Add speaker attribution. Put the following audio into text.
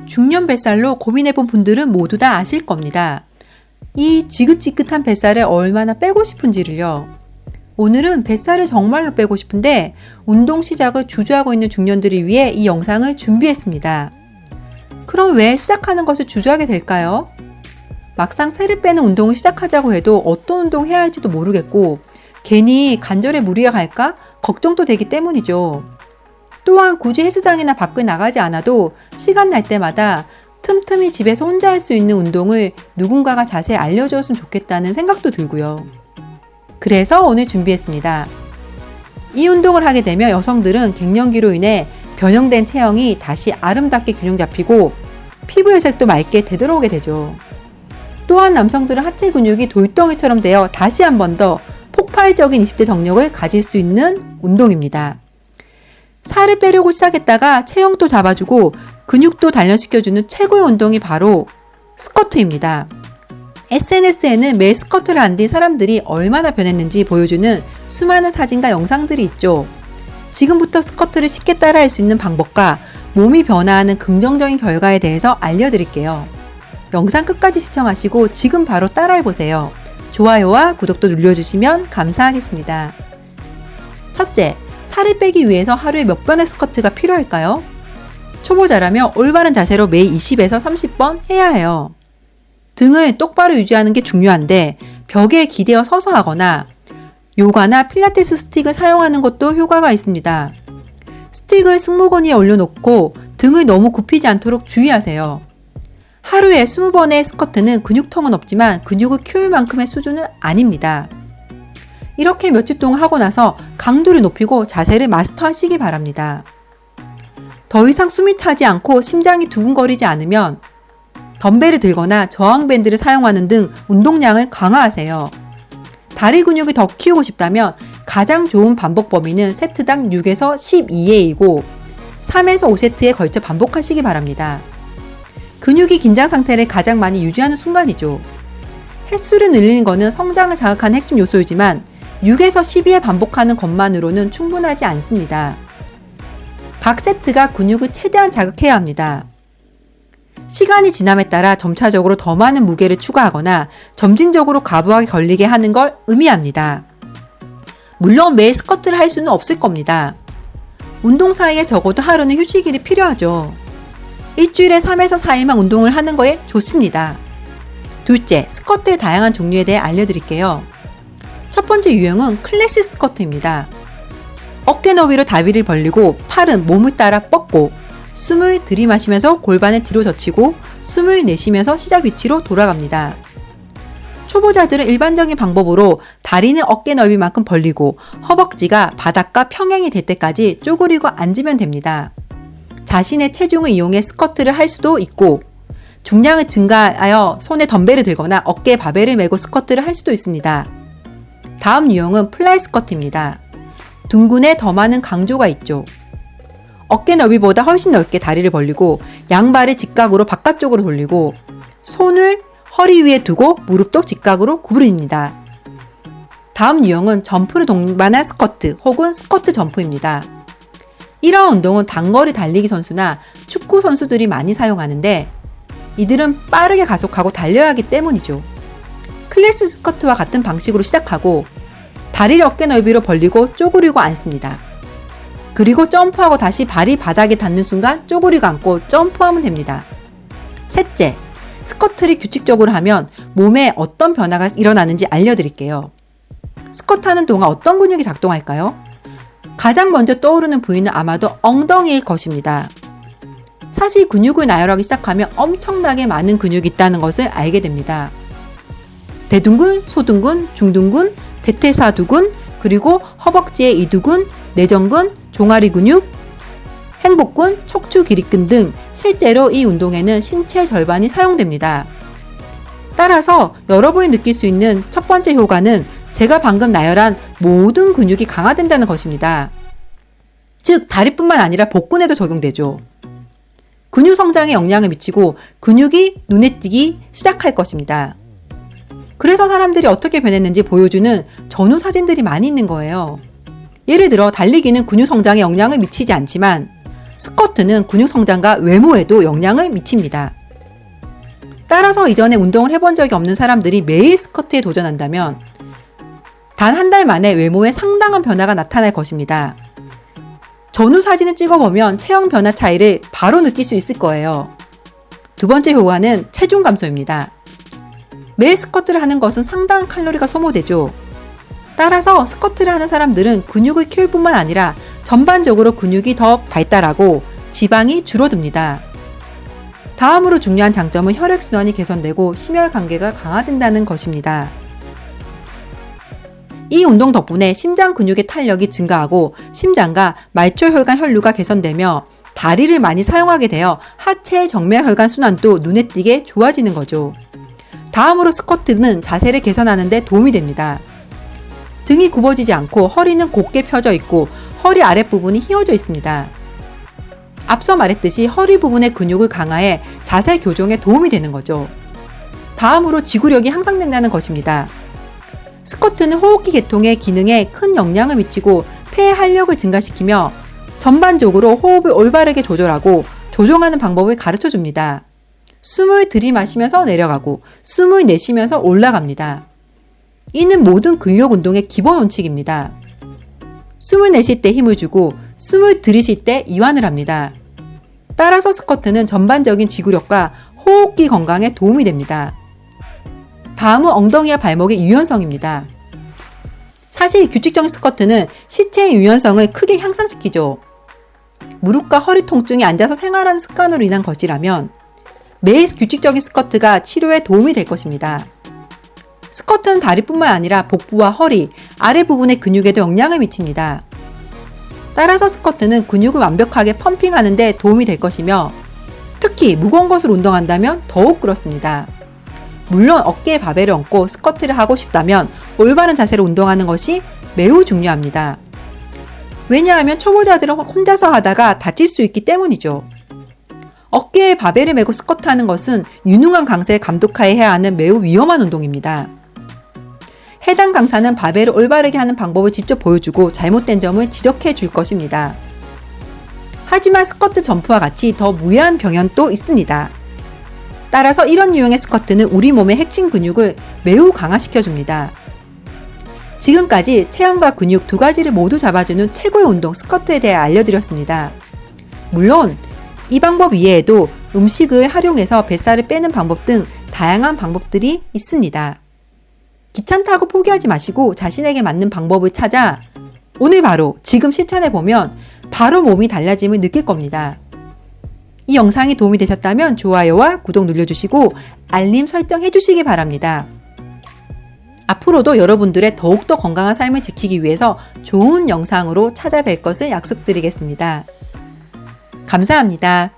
Speaker 1: 중년 뱃살로 고민해본 분들은 모두 다 아실 겁니다. 이 지긋지긋한 뱃살을 얼마나 빼고 싶은지를요. 오늘은 뱃살을 정말로 빼고 싶은데 운동 시작을 주저하고 있는 중년들을 위해 이 영상을 준비했습니다. 그럼 왜 시작하는 것을 주저하게 될까요? 막상 살을 빼는 운동을 시작하자고 해도 어떤 운동 해야 할지도 모르겠고 괜히 관절에 무리가 갈까 걱정도 되기 때문이죠. 또한 굳이 헬스장이나 밖을 나가지 않아도 시간 날 때마다 틈틈이 집에서 혼자 할 수 있는 운동을 누군가가 자세히 알려줬으면 좋겠다는 생각도 들고요. 그래서 오늘 준비했습니다. 이 운동을 하게 되면 여성들은 갱년기로 인해 변형된 체형이 다시 아름답게 균형 잡히고 피부 열색도 맑게 되돌아오게 되죠. 또한 남성들은 하체 근육이 돌덩이처럼 되어 다시 한 번 더 폭발적인 20대 정력을 가질 수 있는 운동입니다. 살을 빼려고 시작했다가 체형도 잡아주고 근육도 단련시켜주는 최고의 운동이 바로 스쿼트입니다. SNS에는 매일 스쿼트를 한 뒤 사람들이 얼마나 변했는지 보여주는 수많은 사진과 영상들이 있죠. 지금부터 스쿼트를 쉽게 따라할 수 있는 방법과 몸이 변화하는 긍정적인 결과에 대해서 알려드릴게요. 영상 끝까지 시청하시고 지금 바로 따라해보세요. 좋아요와 구독도 눌러주시면 감사하겠습니다. 첫째, 살을 빼기 위해서 하루에 몇 번의 스쿼트가 필요할까요? 초보자라면 올바른 자세로 매일 20에서 30번 해야 해요. 등을 똑바로 유지하는 게 중요한데 벽에 기대어 서서 하거나 요가나 필라테스 스틱을 사용하는 것도 효과가 있습니다. 스틱을 승모근 위에 올려놓고 등을 너무 굽히지 않도록 주의하세요. 하루에 20번의 스쿼트는 근육통은 없지만 근육을 키울 만큼의 수준은 아닙니다. 이렇게 며칠 동안 하고 나서 강도를 높이고 자세를 마스터하시기 바랍니다. 더 이상 숨이 차지 않고 심장이 두근거리지 않으면 덤벨을 들거나 저항밴드를 사용하는 등 운동량을 강화하세요. 다리 근육을 더 키우고 싶다면 가장 좋은 반복 범위는 세트당 6에서 12회이고 3에서 5세트에 걸쳐 반복하시기 바랍니다. 근육이 긴장 상태를 가장 많이 유지하는 순간이죠. 횟수를 늘리는 것은 성장을 자극하는 핵심 요소이지만 6에서 12회 반복하는 것만으로는 충분하지 않습니다. 각 세트가 근육을 최대한 자극해야 합니다. 시간이 지남에 따라 점차적으로 더 많은 무게를 추가하거나 점진적으로 과부하게 걸리게 하는 걸 의미합니다. 물론 매일 스쿼트를 할 수는 없을 겁니다. 운동 사이에 적어도 하루는 휴식일이 필요하죠. 일주일에 3에서 4일만 운동을 하는 거에 좋습니다. 둘째, 스쿼트의 다양한 종류에 대해 알려드릴게요. 첫 번째 유형은 클래식 스쿼트입니다. 어깨 너비로 다리를 벌리고 팔은 몸을 따라 뻗고 숨을 들이마시면서 골반을 뒤로 젖히고 숨을 내쉬면서 시작 위치로 돌아갑니다. 초보자들은 일반적인 방법으로 다리는 어깨 넓이만큼 벌리고 허벅지가 바닥과 평행이 될 때까지 쪼그리고 앉으면 됩니다. 자신의 체중을 이용해 스쿼트를 할 수도 있고 중량을 증가하여 손에 덤벨을 들거나 어깨에 바벨을 메고 스쿼트를 할 수도 있습니다. 다음 유형은 플라이 스쿼트입니다. 둥근에 더 많은 강조가 있죠. 어깨 너비보다 훨씬 넓게 다리를 벌리고 양발을 직각으로 바깥쪽으로 돌리고 손을 허리 위에 두고 무릎도 직각으로 구부립니다. 다음 유형은 점프를 동반한 스쿼트 혹은 스쿼트 점프입니다. 이러한 운동은 단거리 달리기 선수나 축구 선수들이 많이 사용하는데 이들은 빠르게 가속하고 달려야 하기 때문이죠. 클래식 스쿼트와 같은 방식으로 시작하고 다리를 어깨 넓이로 벌리고 쪼그리고 앉습니다. 그리고 점프하고 다시 발이 바닥에 닿는 순간 쪼그리고 앉고 점프하면 됩니다. 셋째, 스쿼트를 규칙적으로 하면 몸에 어떤 변화가 일어나는지 알려드릴게요. 스쿼트하는 동안 어떤 근육이 작동할까요? 가장 먼저 떠오르는 부위는 아마도 엉덩이일 것입니다. 사실 근육을 나열하기 시작하면 엄청나게 많은 근육이 있다는 것을 알게 됩니다. 대둔근, 소둔근, 중둔근, 대퇴사두근, 그리고 허벅지의 이두근, 내전근, 종아리 근육, 행복근, 척추 기립근 등 실제로 이 운동에는 신체 절반이 사용됩니다. 따라서 여러분이 느낄 수 있는 첫 번째 효과는 제가 방금 나열한 모든 근육이 강화된다는 것입니다. 즉 다리뿐만 아니라 복근에도 적용되죠. 근육 성장에 영향을 미치고 근육이 눈에 띄기 시작할 것입니다. 그래서 사람들이 어떻게 변했는지 보여주는 전후 사진들이 많이 있는 거예요. 예를 들어 달리기는 근육 성장에 영향을 미치지 않지만 스쿼트는 근육 성장과 외모에도 영향을 미칩니다. 따라서 이전에 운동을 해본 적이 없는 사람들이 매일 스쿼트에 도전한다면 단 한 달 만에 외모에 상당한 변화가 나타날 것입니다. 전후 사진을 찍어보면 체형 변화 차이를 바로 느낄 수 있을 거예요. 두 번째 효과는 체중 감소입니다. 매일 스쿼트를 하는 것은 상당한 칼로리가 소모되죠. 따라서 스쿼트를 하는 사람들은 근육을 키울 뿐만 아니라 전반적으로 근육이 더 발달하고 지방이 줄어듭니다. 다음으로 중요한 장점은 혈액순환이 개선되고 심혈관계가 강화된다는 것입니다. 이 운동 덕분에 심장 근육의 탄력이 증가하고 심장과 말초혈관 혈류가 개선되며 다리를 많이 사용하게 되어 하체 정맥혈관 순환도 눈에 띄게 좋아지는 거죠. 다음으로 스쿼트는 자세를 개선하는 데 도움이 됩니다. 등이 굽어지지 않고 허리는 곧게 펴져 있고 허리 아랫부분이 휘어져 있습니다. 앞서 말했듯이 허리 부분의 근육을 강화해 자세 교정에 도움이 되는 거죠. 다음으로 지구력이 향상된다는 것입니다. 스쿼트는 호흡기 계통의 기능에 큰 영향을 미치고 폐의 활력을 증가시키며 전반적으로 호흡을 올바르게 조절하고 조정하는 방법을 가르쳐 줍니다. 숨을 들이마시면서 내려가고 숨을 내쉬면서 올라갑니다. 이는 모든 근력 운동의 기본 원칙입니다. 숨을 내쉴 때 힘을 주고 숨을 들이쉴 때 이완을 합니다. 따라서 스쿼트는 전반적인 지구력과 호흡기 건강에 도움이 됩니다. 다음은 엉덩이와 발목의 유연성입니다. 사실 규칙적인 스쿼트는 시체의 유연성을 크게 향상시키죠. 무릎과 허리 통증이 앉아서 생활하는 습관으로 인한 것이라면 매일 규칙적인 스쿼트가 치료에 도움이 될 것입니다. 스쿼트는 다리뿐만 아니라 복부와 허리, 아래 부분의 근육에도 영향을 미칩니다. 따라서 스쿼트는 근육을 완벽하게 펌핑하는 데 도움이 될 것이며 특히 무거운 것을 운동한다면 더욱 그렇습니다. 물론 어깨에 바벨을 얹고 스쿼트를 하고 싶다면 올바른 자세로 운동하는 것이 매우 중요합니다. 왜냐하면 초보자들은 혼자서 하다가 다칠 수 있기 때문이죠. 어깨에 바벨을 메고 스쿼트하는 것은 유능한 강사의 감독하에 해야 하는 매우 위험한 운동입니다. 해당 강사는 바벨을 올바르게 하는 방법을 직접 보여주고 잘못된 점을 지적해 줄 것입니다. 하지만 스쿼트 점프와 같이 더 무해한 병연도 있습니다. 따라서 이런 유형의 스쿼트는 우리 몸의 핵심 근육을 매우 강화시켜줍니다. 지금까지 체형과 근육 두 가지를 모두 잡아주는 최고의 운동 스쿼트에 대해 알려드렸습니다. 물론 이 방법 이외에도 음식을 활용해서 뱃살을 빼는 방법 등 다양한 방법들이 있습니다. 귀찮다고 포기하지 마시고 자신에게 맞는 방법을 찾아 오늘 바로 지금 실천해보면 바로 몸이 달라짐을 느낄 겁니다. 이 영상이 도움이 되셨다면 좋아요와 구독 눌러주시고 알림 설정해주시기 바랍니다. 앞으로도 여러분들의 더욱더 건강한 삶을 지키기 위해서 좋은 영상으로 찾아뵐 것을 약속드리겠습니다. 감사합니다.